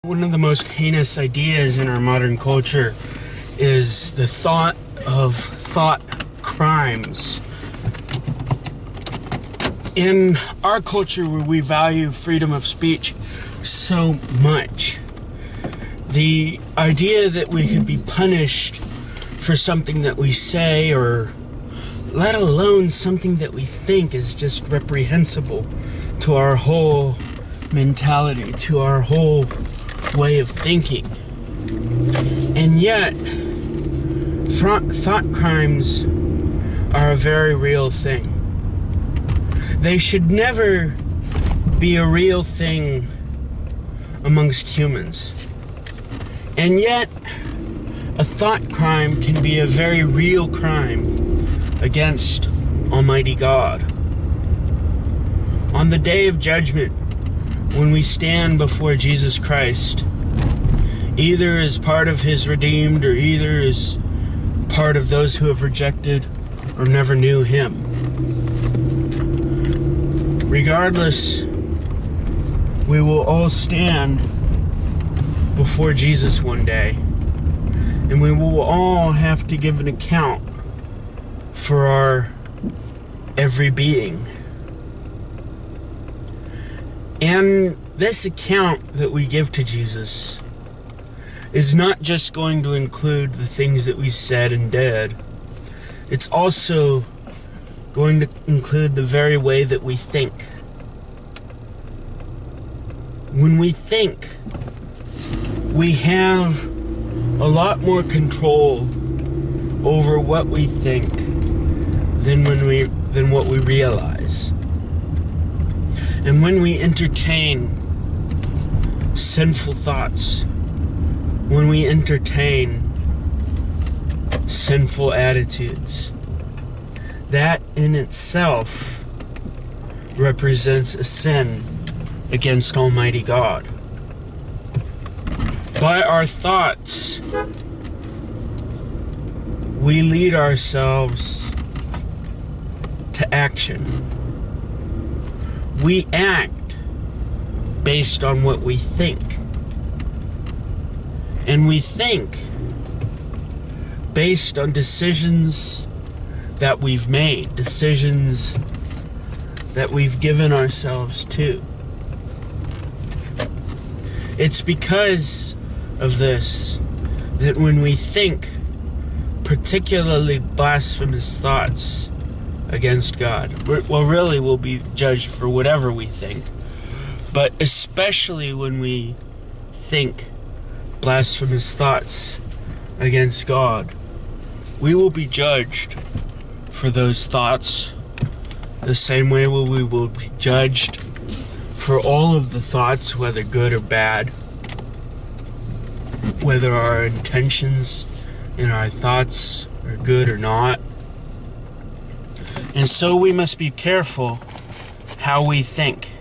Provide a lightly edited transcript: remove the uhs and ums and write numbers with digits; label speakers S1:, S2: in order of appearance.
S1: One of the most heinous ideas in our modern culture is the thought of thought crimes. In our culture where we value freedom of speech so much, the idea that we could be punished for something that we say, or let alone something that we think, is just reprehensible to our whole mentality, to our whole way of thinking. And yet, thought crimes are a very real thing. They should never be a real thing amongst humans. And yet, a thought crime can be a very real crime against Almighty God. On the day of judgment, when we stand before Jesus Christ, either as part of His redeemed, or either as part of those who have rejected or never knew Him. Regardless, we will all stand before Jesus one day, and we will all have to give an account for our every being. And this account that we give to Jesus is not just going to include the things that we said and did. It's also going to include the very way that we think. When we think, we have a lot more control over what we think than what we realize. And when we entertain sinful thoughts, when we entertain sinful attitudes, that in itself represents a sin against Almighty God. By our thoughts, we lead ourselves to action. We act based on what we think. And we think based on decisions that we've made, decisions that we've given ourselves to. It's because of this that when we think particularly blasphemous thoughts against God, really we'll be judged for whatever we think, but especially when we think blasphemous thoughts against God, we will be judged for those thoughts the same way we will be judged for all of the thoughts, whether good or bad, whether our intentions in our thoughts are good or not. And so we must be careful how we think.